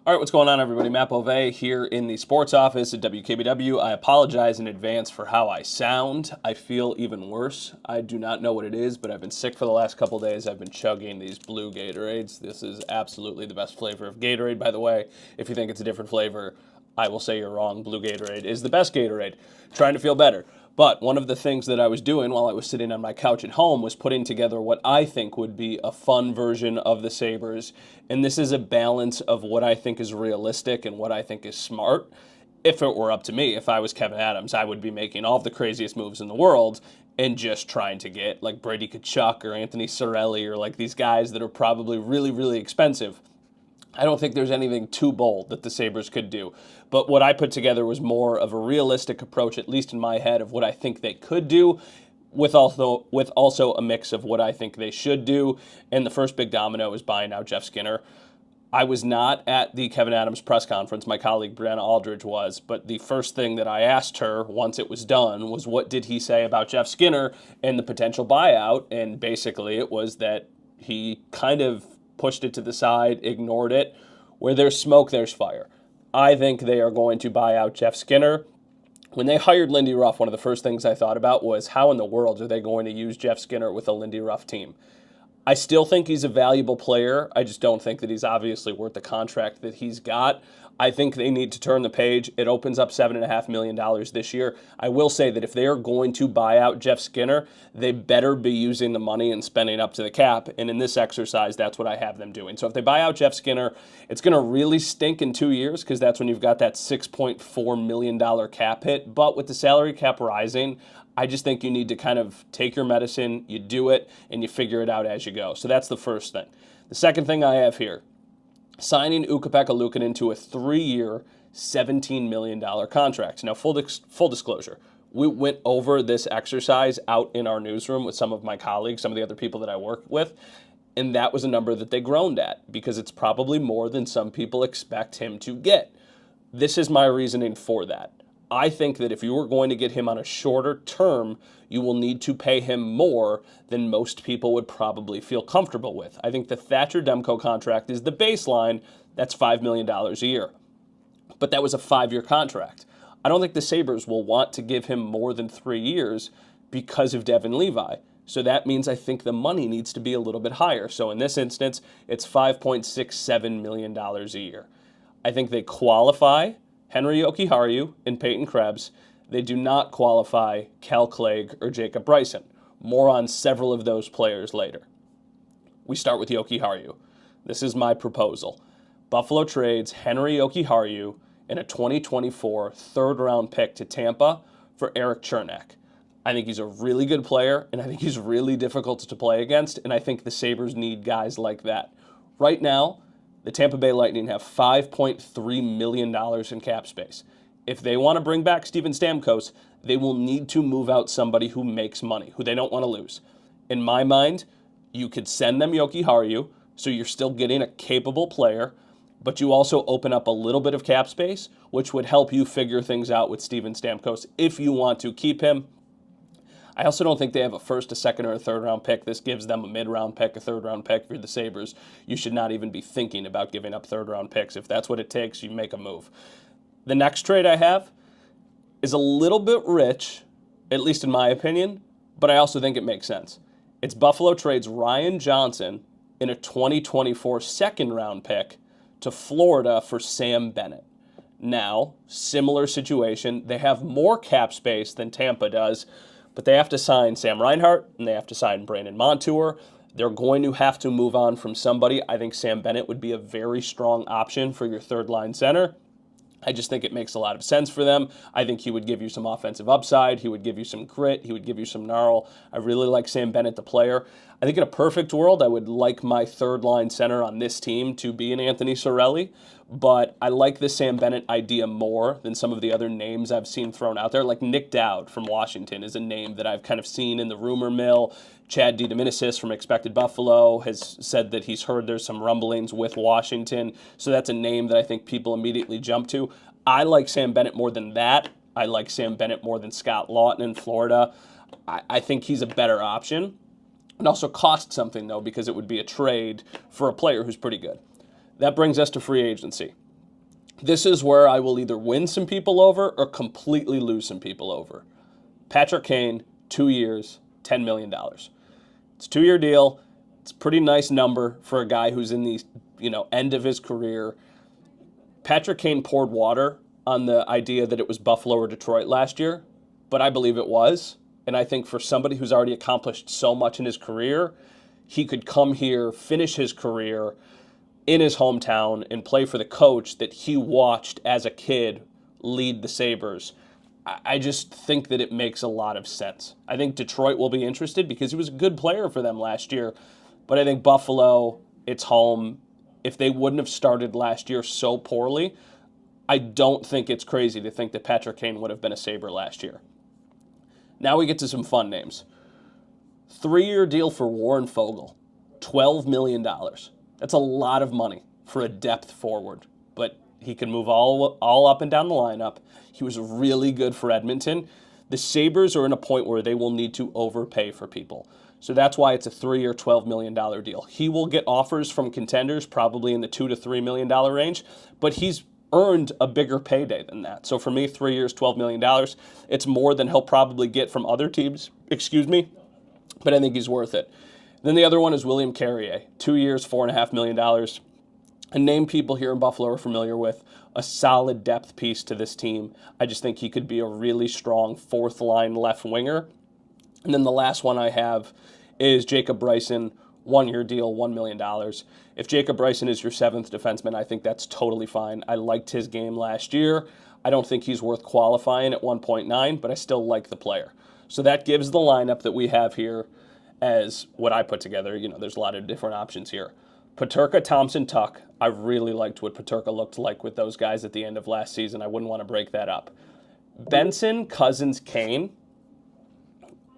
All right, what's going on, everybody? Matt Bove here in the sports office at WKBW. I apologize in advance for how I sound. I feel even worse. I do not know what it is, but I've been sick for the last couple days. I've been chugging these blue Gatorades. This is absolutely the best flavor of Gatorade, by the way. If you think it's a different flavor, I will say you're wrong. Blue Gatorade is the best Gatorade. Trying to feel better. But one of the things that I was doing while I was sitting on my couch at home was putting together what I think would be a fun version of the Sabres. And this is a balance of what I think is realistic and what I think is smart. If it were up to me, if I was Kevyn Adams, I would be making all of the craziest moves in the world and just trying to get like Brady Tkachuk or Anthony Cirelli or like these guys that are probably really, really expensive. I don't think there's anything too bold that the Sabres could do. But what I put together was more of a realistic approach, at least in my head, of what I think they could do, with also a mix of what I think they should do. And the first big domino is buying out Jeff Skinner. I was not at the Kevyn Adams press conference. My colleague Brianna Aldridge was. But the first thing that I asked her once it was done was, what did he say about Jeff Skinner and the potential buyout? And basically it was that he kind of pushed it to the side, ignored it. Where there's smoke, there's fire. I think they are going to buy out Jeff Skinner. When they hired Lindy Ruff, one of the first things I thought about was, how in the world are they going to use Jeff Skinner with a Lindy Ruff team? I still think he's a valuable player. I just don't think that he's obviously worth the contract that he's got. I think they need to turn the page. It opens up $7.5 million this year. I will say that if they are going to buy out Jeff Skinner, they better be using the money and spending up to the cap. And in this exercise, that's what I have them doing. So if they buy out Jeff Skinner, it's going to really stink in 2 years because that's when you've got that $6.4 million cap hit. But with the salary cap rising, I just think you need to kind of take your medicine, you do it, and you figure it out as you go. So that's the first thing. The second thing I have here, signing Ukko-Pekka Luukkonen to a 3-year, $17 million contract. Now, full disclosure, we went over this exercise out in our newsroom with some of my colleagues, some of the other people that I work with, and that was a number that they groaned at because it's probably more than some people expect him to get. This is my reasoning for that. I think that if you were going to get him on a shorter term, you will need to pay him more than most people would probably feel comfortable with. I think the Thatcher Demko contract is the baseline. That's $5 million a year. But that was a 5-year contract. I don't think the Sabres will want to give him more than 3 years because of Devin Levi. So that means I think the money needs to be a little bit higher. So in this instance, it's $5.67 million a year. I think they qualify Henry Jokiharju and Peyton Krebs. They do not qualify Cal Clegg or Jacob Bryson. More on several of those players later. We start with Jokiharju. This is my proposal. Buffalo trades Henry Jokiharju and a 2024 third-round pick to Tampa for Eric Chernak. I think he's a really good player, and I think he's really difficult to play against, and I think the Sabres need guys like that. Right now, the Tampa Bay Lightning have $5.3 million in cap space. If they want to bring back Steven Stamkos, they will need to move out somebody who makes money, who they don't want to lose. In my mind, you could send them Jokiharju, so you're still getting a capable player, but you also open up a little bit of cap space, which would help you figure things out with Steven Stamkos if you want to keep him. I also don't think they have a first, a second, or a third-round pick. This gives them a mid-round pick, a third-round pick. If you're the Sabres, you should not even be thinking about giving up third-round picks. If that's what it takes, you make a move. The next trade I have is a little bit rich, at least in my opinion, but I also think it makes sense. It's Buffalo trades Ryan Johnson in a 2024 second-round pick to Florida for Sam Bennett. Now, similar situation. They have more cap space than Tampa does, but they have to sign Sam Reinhart, and they have to sign Brandon Montour. They're going to have to move on from somebody. I think Sam Bennett would be a very strong option for your third-line center. I just think it makes a lot of sense for them. I think he would give you some offensive upside. He would give you some grit. He would give you some gnarl. I really like Sam Bennett, the player. I think in a perfect world, I would like my third-line center on this team to be an Anthony Cirelli, but I like the Sam Bennett idea more than some of the other names I've seen thrown out there. Like Nick Dowd from Washington is a name that I've kind of seen in the rumor mill. Chad DiDomenicis from Expected Buffalo has said that he's heard there's some rumblings with Washington, so that's a name that I think people immediately jump to. I like Sam Bennett more than that. I like Sam Bennett more than Scott Lawton in Florida. I think he's a better option. It also costs something, though, because it would be a trade for a player who's pretty good. That brings us to free agency. This is where I will either win some people over or completely lose some people over. Patrick Kane, 2 years, $10 million. It's a 2-year deal. It's a pretty nice number for a guy who's in the end of his career. Patrick Kane poured water on the idea that it was Buffalo or Detroit last year, but I believe it was. And I think for somebody who's already accomplished so much in his career, he could come here, finish his career in his hometown, and play for the coach that he watched as a kid lead the Sabres. I just think that it makes a lot of sense. I think Detroit will be interested because he was a good player for them last year. But I think Buffalo, it's home. If they wouldn't have started last year so poorly, I don't think it's crazy to think that Patrick Kane would have been a Sabre last year. Now we get to some fun names. 3-year deal for Warren Foegele, $12 million. That's a lot of money for a depth forward, but he can move all up and down the lineup. He was really good for Edmonton. The Sabres are in a point where they will need to overpay for people. So that's why it's a 3-year, $12 million deal. He will get offers from contenders, probably in the $2 to $3 million range, but he's earned a bigger payday than that. So for me, 3 years, $12 million, it's more than he'll probably get from other teams, but I think he's worth it. Then the other one is William Carrier, 2 years, $4.5 million. A name people here in Buffalo are familiar with, a solid depth piece to this team. I just think he could be a really strong fourth-line left winger. And then the last one I have is Jacob Bryson, 1-year deal, $1 million. If Jacob Bryson is your 7th defenseman, I think that's totally fine. I liked his game last year. I don't think he's worth qualifying at 1.9, but I still like the player. So that gives the lineup that we have here as what I put together. There's a lot of different options here. Peterka, Thompson, Tuck. I really liked what Peterka looked like with those guys at the end of last season. I wouldn't want to break that up. Benson, Cousins, Kane,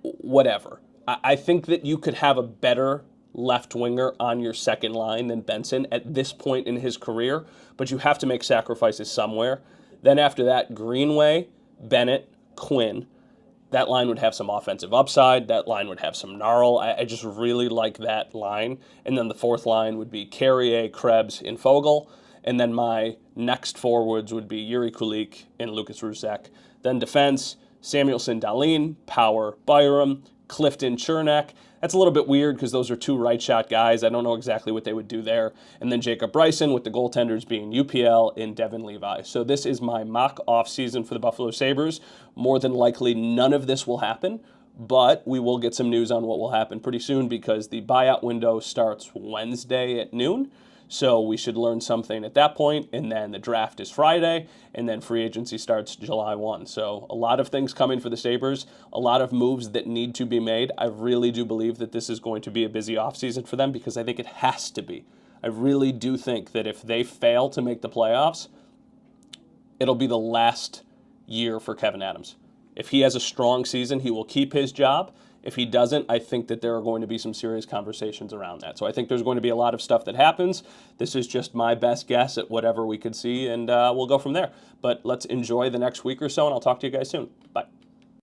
whatever. I think that you could have a better left winger on your second line than Benson at this point in his career, but you have to make sacrifices somewhere. Then after that, Greenway, Bennett, Quinn. That line would have some offensive upside. That line would have some gnarl. I just really like that line. And then the fourth line would be Carrier, Krebs, and Foegele. And then my next forwards would be Yuri Kulik and Lucas Rusek. Then defense, Samuelson, Dahlin, Power, Byram, Clifton, Chernak. That's a little bit weird because those are 2 right-shot guys. I don't know exactly what they would do there. And then Jacob Bryson with the goaltenders being UPL and Devin Levi. So this is my mock off-season for the Buffalo Sabres. More than likely, none of this will happen, but we will get some news on what will happen pretty soon because the buyout window starts Wednesday at noon. So we should learn something at that point, and then the draft is Friday, and then free agency starts July 1. So a lot of things coming for the Sabres, a lot of moves that need to be made. I really do believe that this is going to be a busy offseason for them because I think it has to be. I really do think that if they fail to make the playoffs, it'll be the last year for Kevyn Adams. If he has a strong season, he will keep his job. If he doesn't, I think that there are going to be some serious conversations around that. So I think there's going to be a lot of stuff that happens. This is just my best guess at whatever we could see, and we'll go from there. But let's enjoy the next week or so, and I'll talk to you guys soon. Bye.